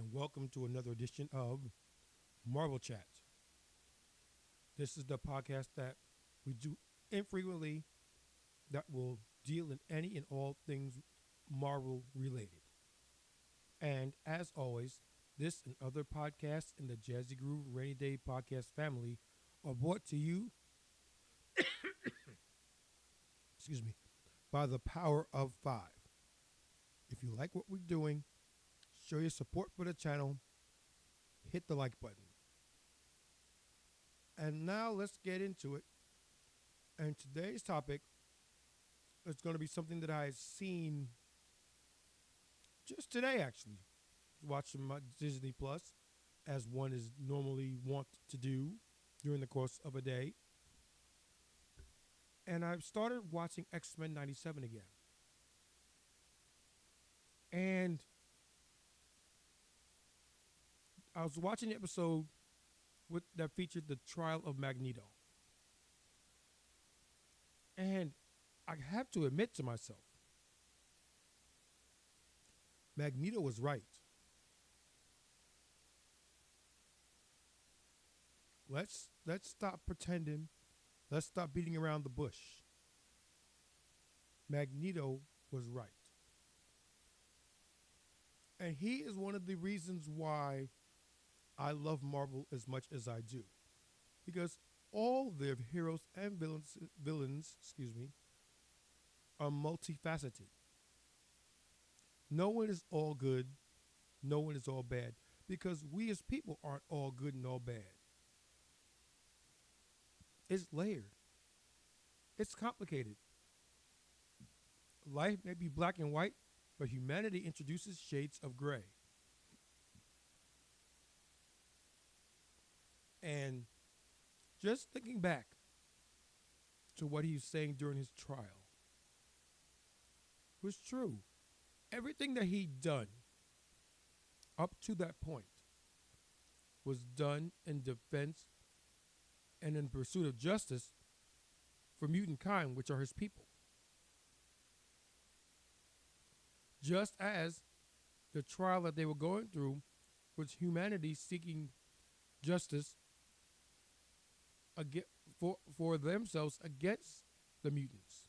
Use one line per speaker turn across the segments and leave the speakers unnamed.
and welcome to another edition of Marvel Chat. This is the podcast that we do infrequently that will deal in any and all things Marvel related. And as always, this and other podcasts in the Jazzy Groove Rainy Day podcast family are brought to you, excuse me, by the power of five. If you like what we're doing, show your support for the channel, hit the like button. And now let's get into it. And today's topic is going to be something that I've seen just today, actually. Watching my Disney Plus, as one is normally wont to do during the course of a day. And I've started watching X-Men 97 again. And I was watching the episode that featured the trial of Magneto. And I have to admit to myself, Magneto was right. Let's stop pretending. Let's stop beating around the bush. Magneto was right. And he is one of the reasons why I love Marvel as much as I do. Because all their heroes and villains, are multifaceted. No one is all good. No one is all bad. Because we as people aren't all good and all bad. It's layered. It's complicated. Life may be black and white, but humanity introduces shades of gray. And just thinking back to what he was saying during his trial was true. Everything that he'd done up to that point was done in defense and in pursuit of justice for mutant kind, which are his people. Just as the trial that they were going through was humanity seeking justice for themselves against the mutants.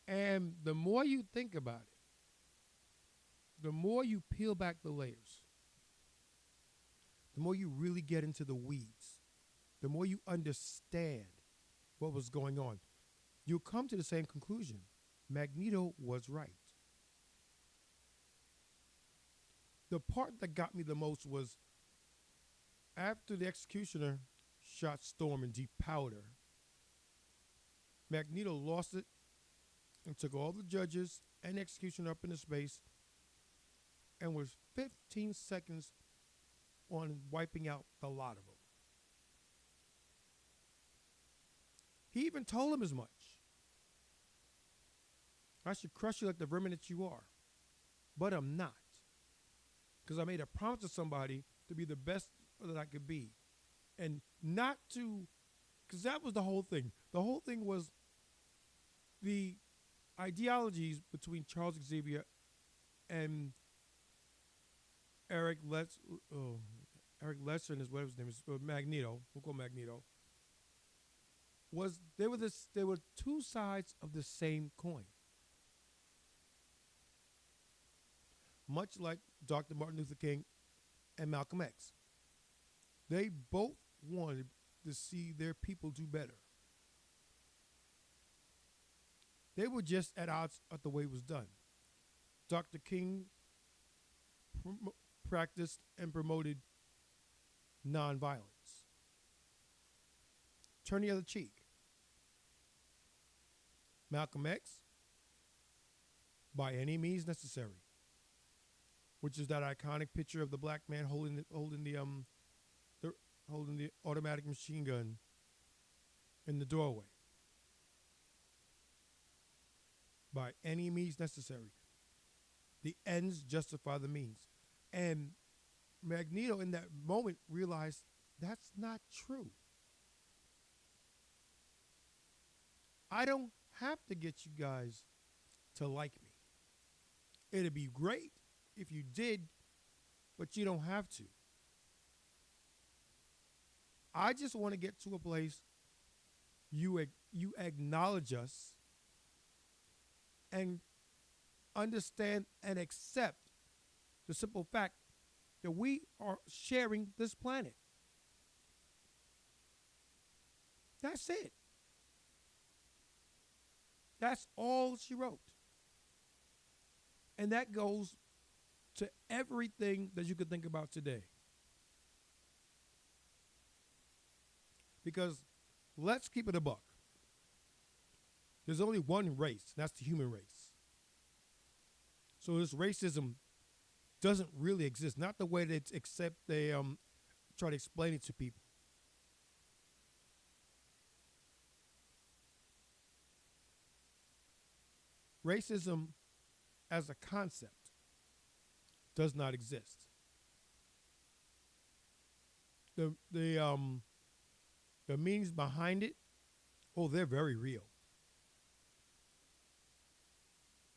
And the more you think about it, the more you peel back the layers, the more you really get into the weeds, the more you understand what was going on, you'll come to the same conclusion. Magneto was right. The part that got me the most was after the executioner shot Storm in deep powder, Magneto lost it and took all the judges and the executioner up into space and was 15 seconds on wiping out the lot of them. He even told him as much. I should crush you like the vermin that you are. But I'm not. Because I made a promise to somebody to be the best that I could be. And not to, because that was the whole thing. The whole thing was the ideologies between Charles Xavier and Eric Lesser and whatever his name is, Magneto. We'll call Magneto. They were two sides of the same coin. Much like Dr. Martin Luther King and Malcolm X. They both wanted to see their people do better. They were just at odds at the way it was done. Dr. King practiced and promoted nonviolence. Turn the other cheek. Malcolm X, by any means necessary, which is that iconic picture of the black man holding the automatic machine gun in the doorway. By any means necessary. The ends justify the means. And Magneto in that moment realized that's not true. I don't have to get you guys to like me. It'd be great if you did, but you don't have to. I just want to get to a place you acknowledge us and understand and accept the simple fact that we are sharing this planet. That's it. That's all she wrote. And that goes to everything that you could think about today. Because let's keep it a buck. There's only one race, and that's the human race. So this racism doesn't really exist. Not the way that it's except they try to explain it to people. Racism as a concept does not exist. The meanings behind it, oh, they're very real.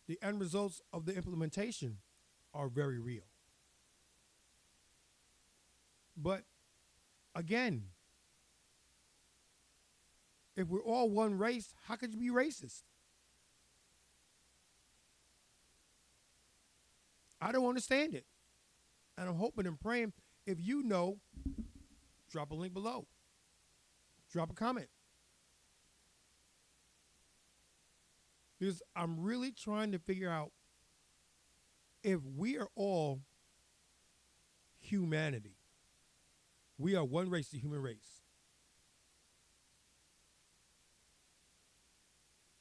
The end results of the implementation are very real. But again, if we're all one race, how could you be racist? I don't understand it. And I'm hoping and praying, if you know, drop a link below. Drop a comment. Because I'm really trying to figure out if we are all humanity. We are one race, the human race.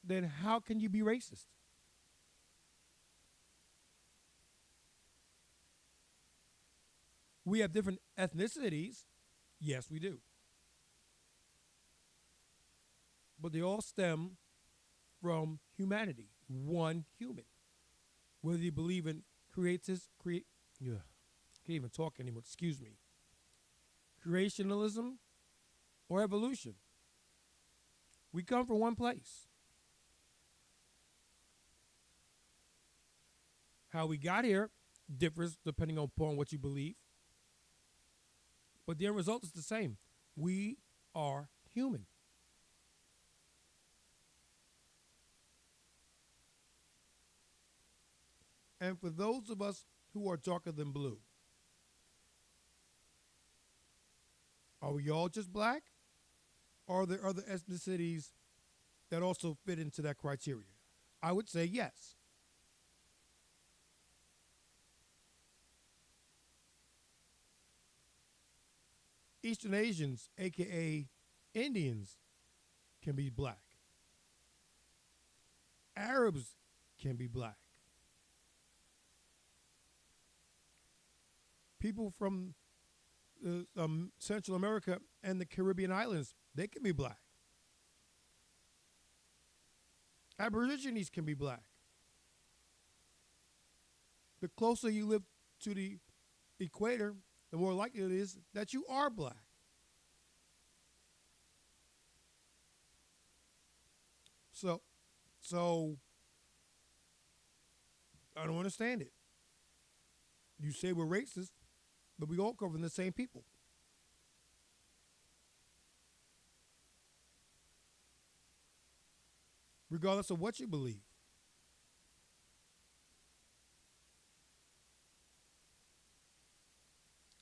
Then how can you be racist? We have different ethnicities. Yes, we do. But they all stem from humanity, one human. Whether you believe in can't even talk anymore, excuse me. Creationalism or evolution. We come from one place. How we got here differs depending upon what you believe. But the end result is the same. We are human. And for those of us who are darker than blue, are we all just black? Or are there other ethnicities that also fit into that criteria? I would say yes. Eastern Asians, aka Indians, can be black. Arabs can be black. People from Central America and the Caribbean islands, they can be black. Aborigines can be black. The closer you live to the equator, the more likely it is that you are black. So I don't understand it. You say we're racist, but we all come from the same people. Regardless of what you believe.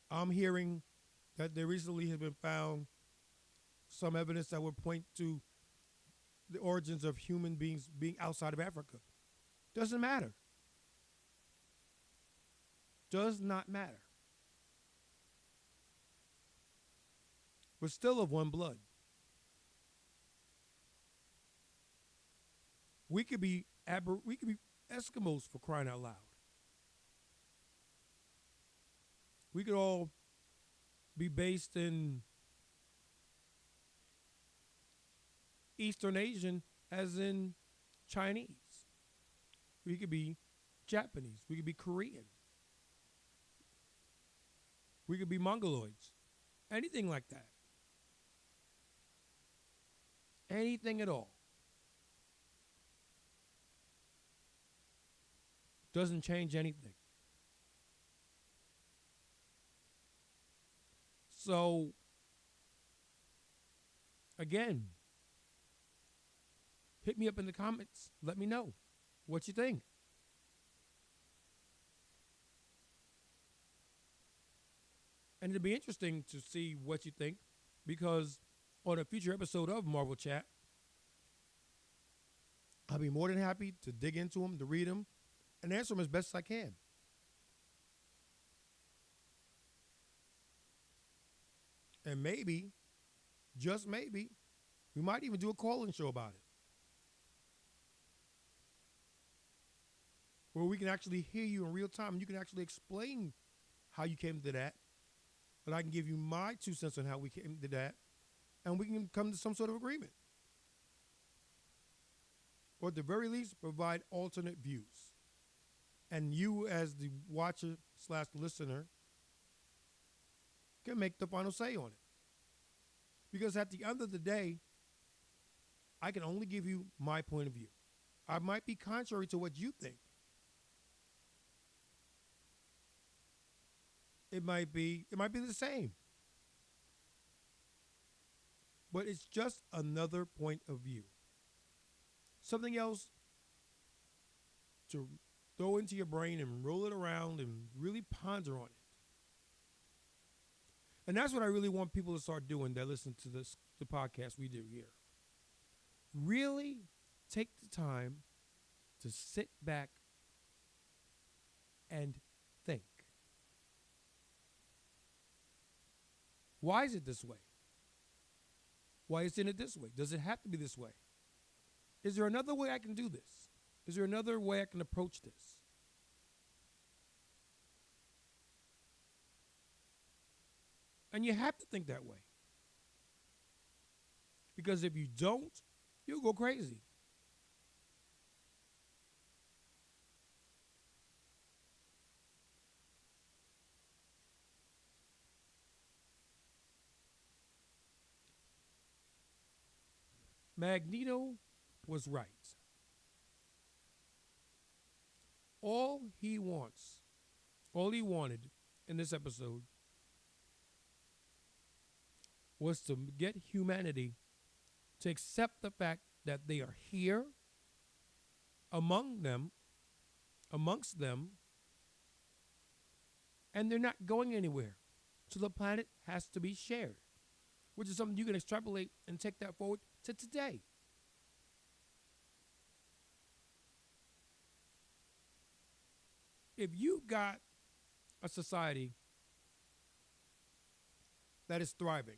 I'm hearing that there recently has been found some evidence that would point to the origins of human beings being outside of Africa. Doesn't matter. Does not matter. We're still of one blood. We could be Eskimos, for crying out loud. We could all be based in Eastern Asian, as in Chinese. We could be Japanese. We could be Korean. We could be Mongoloids. Anything like that. Anything at all. Doesn't change anything. So, again, hit me up in the comments. Let me know what you think. And it'll be interesting to see what you think because on a future episode of Marvel Chat, I'll be more than happy to dig into them, to read them, and answer them as best as I can. And maybe, just maybe, we might even do a call-in show about it. Where we can actually hear you in real time. You can actually explain how you came to that. And I can give you my 2 cents on how we came to that. And we can come to some sort of agreement. Or at the very least, provide alternate views. And you, as the watcher / listener, can make the final say on it. Because at the end of the day, I can only give you my point of view. I might be contrary to what you think. It might be the same. But it's just another point of view. Something else to throw into your brain and roll it around and really ponder on it. And that's what I really want people to start doing that listen to the podcast we do here. Really take the time to sit back and think. Why is it this way? Why isn't it this way? Does it have to be this way? Is there another way I can do this? Is there another way I can approach this? And you have to think that way. Because if you don't, you'll go crazy. Magneto was right. All he wanted in this episode was to get humanity to accept the fact that they are here amongst them, and they're not going anywhere. So the planet has to be shared, which is something you can extrapolate and take that forward to today. If you got a society that is thriving,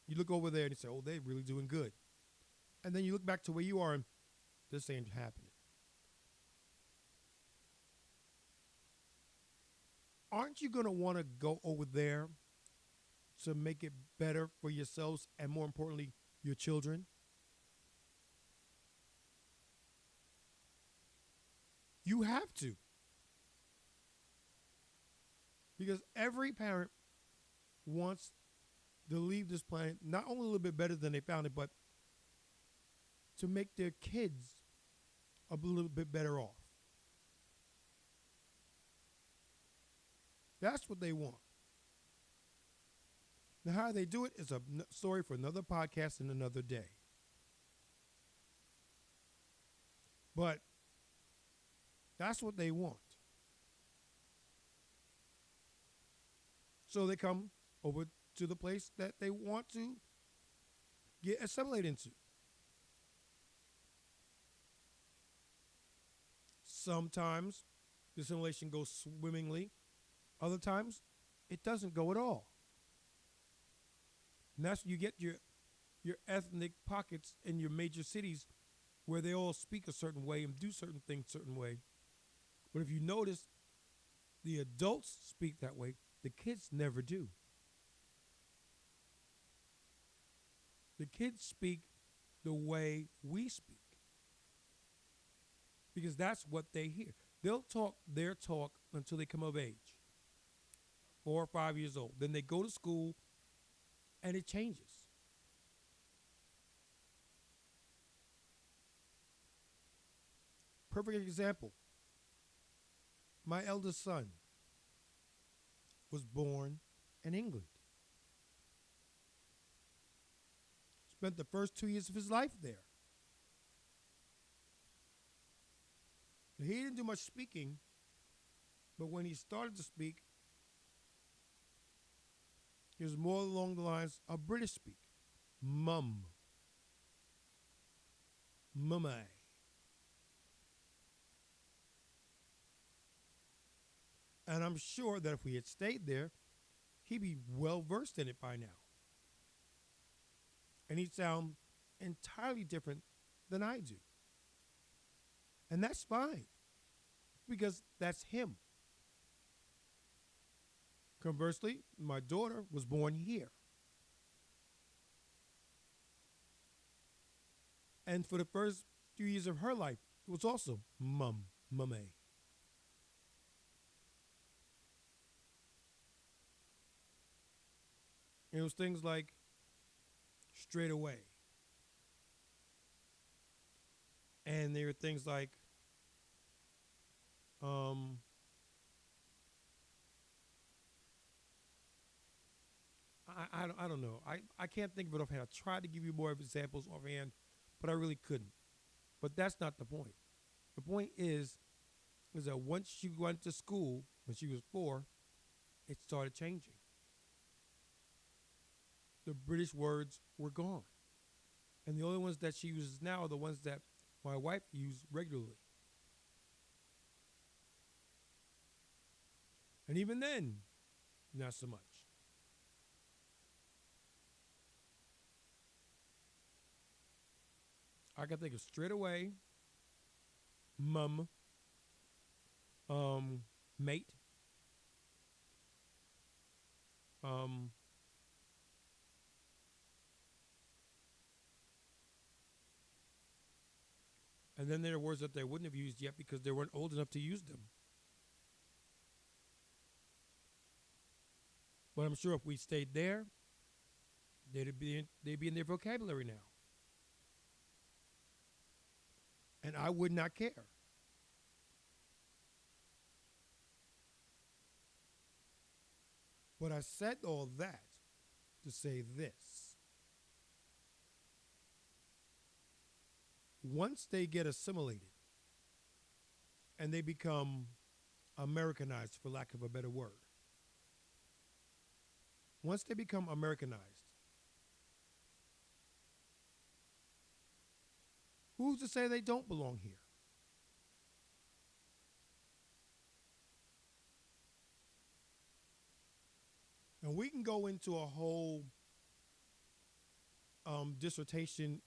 you look over there and you say, oh, they're really doing good. And then you look back to where you are and this ain't happening. Aren't you going to want to go over there to make it better for yourselves and, more importantly, your children? You have to. Because every parent wants to leave this planet not only a little bit better than they found it, but to make their kids a little bit better off. That's what they want. Now, how they do it is a story for another podcast and another day. But that's what they want. So they come over to the place that they want to get assimilated into. Sometimes the assimilation goes swimmingly. Other times, it doesn't go at all. And that's when you get your ethnic pockets in your major cities where they all speak a certain way and do certain things a certain way. But if you notice, the adults speak that way. The kids never do. The kids speak the way we speak. Because that's what they hear. They'll talk their talk until they come of age. 4 or 5 years old. Then they go to school and it changes. Perfect example. My eldest son was born in England. spent the first 2 years of his life there. He didn't do much speaking, but when he started to speak, it was more along the lines of British speak. Mum. Mummy. And I'm sure that if we had stayed there, he'd be well versed in it by now. And he'd sound entirely different than I do. And that's fine, because that's him. Conversely, my daughter was born here. And for the first few years of her life, it was also mum, mummy. It was things like straight away. And there were things like I don't know. I can't think of it offhand. I tried to give you more examples offhand, but I really couldn't. But that's not the point. The point is that once she went to school when she was 4, it started changing. The British words were gone. And the only ones that she uses now are the ones that my wife used regularly. And even then, not so much. I can think of straight away, mum, mate, um, and then there are words that they wouldn't have used yet because they weren't old enough to use them. But I'm sure if we stayed there, they'd be in their vocabulary now. And I would not care. But I said all that to say this. Once they get assimilated and they become Americanized, for lack of a better word, once they become Americanized, who's to say they don't belong here? And we can go into a whole dissertation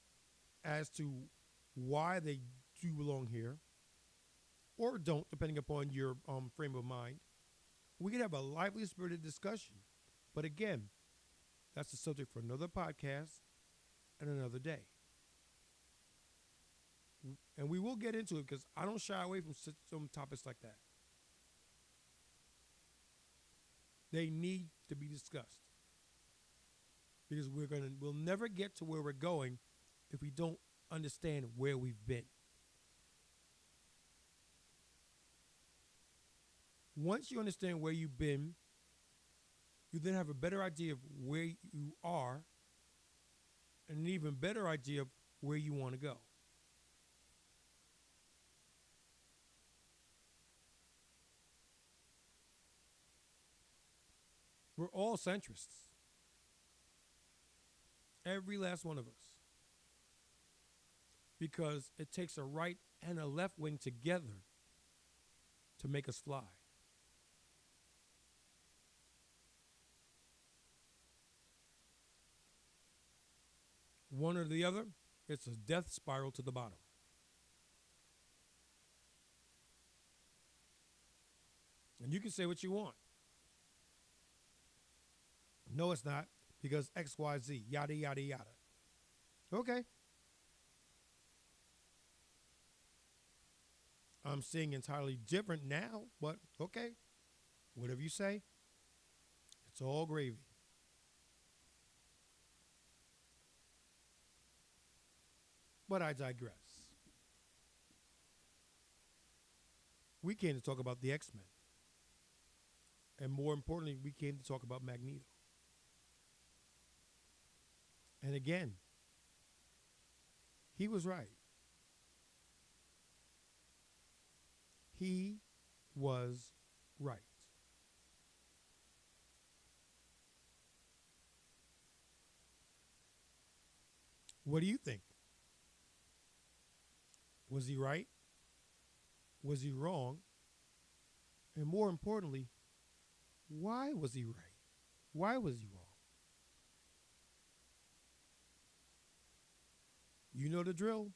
as to why they do belong here or don't, depending upon your frame of mind. We can have a lively, spirited discussion. But again, that's a subject for another podcast and another day. And we will get into it because I don't shy away from some topics like that. They need to be discussed. Because we'll never get to where we're going if we don't understand where we've been. Once you understand where you've been, you then have a better idea of where you are and an even better idea of where you want to go. We're all centrists. Every last one of us. Because it takes a right and a left wing together to make us fly. One or the other, it's a death spiral to the bottom. And you can say what you want. No, it's not, because X, Y, Z, yada, yada, yada. Okay. I'm seeing entirely different now, but okay. Whatever you say, it's all gravy. But I digress. We came to talk about the X-Men. And more importantly, we came to talk about Magneto. And again, He was right. He was right. What do you think? Was he right? Was he wrong? And more importantly, why was he right? Why was he wrong? You know the drill.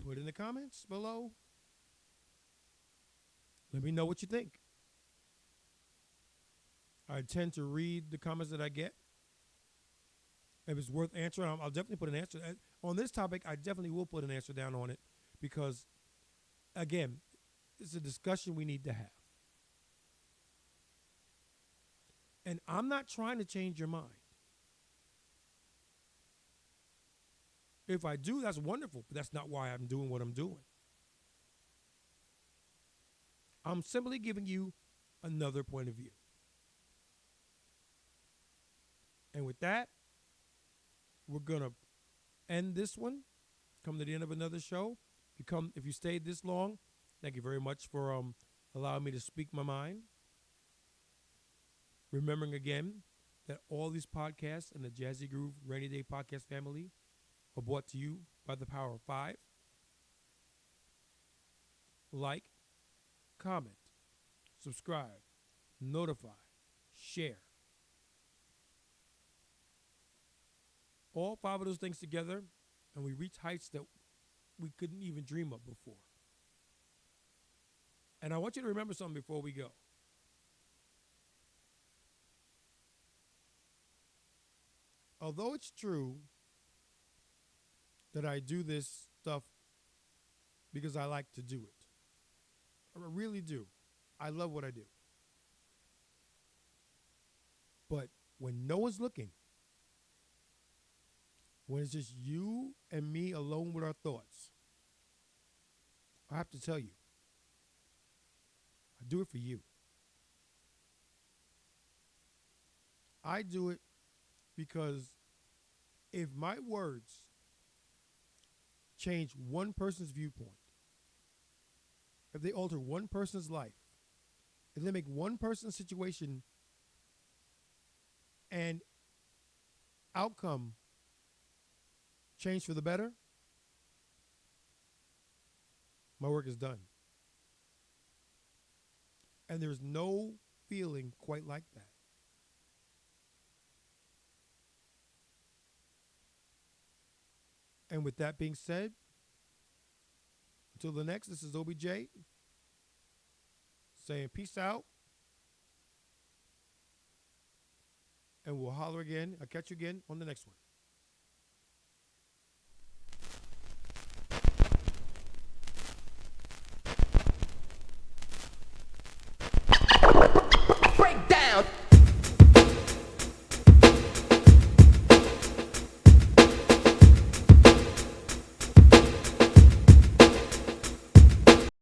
Put in the comments below. Let me know what you think. I tend to read the comments that I get. If it's worth answering, I'll definitely put an answer. On this topic, I definitely will put an answer down on it because, again, it's a discussion we need to have. And I'm not trying to change your mind. If I do, that's wonderful, but that's not why I'm doing what I'm doing. I'm simply giving you another point of view. And with that, we're going to end this one. Come to the end of another show. If you stayed this long, thank you very much for allowing me to speak my mind. Remembering again that all these podcasts in the Jazzy Groove Rainy Day Podcast family are brought to you by the power of 5. Like, comment, subscribe, notify, share. All 5 of those things together, and we reach heights that we couldn't even dream of before. And I want you to remember something before we go. Although it's true that I do this stuff because I like to do it, I really do. I love what I do. But when no one's looking, when it's just you and me alone with our thoughts, I have to tell you, I do it for you. I do it because if my words change one person's viewpoint, if they alter one person's life, if they make one person's situation and outcome change for the better, my work is done. And there's no feeling quite like that. And with that being said, until the next, this is OBJ saying peace out. And we'll holler again. I'll catch you again on the next one.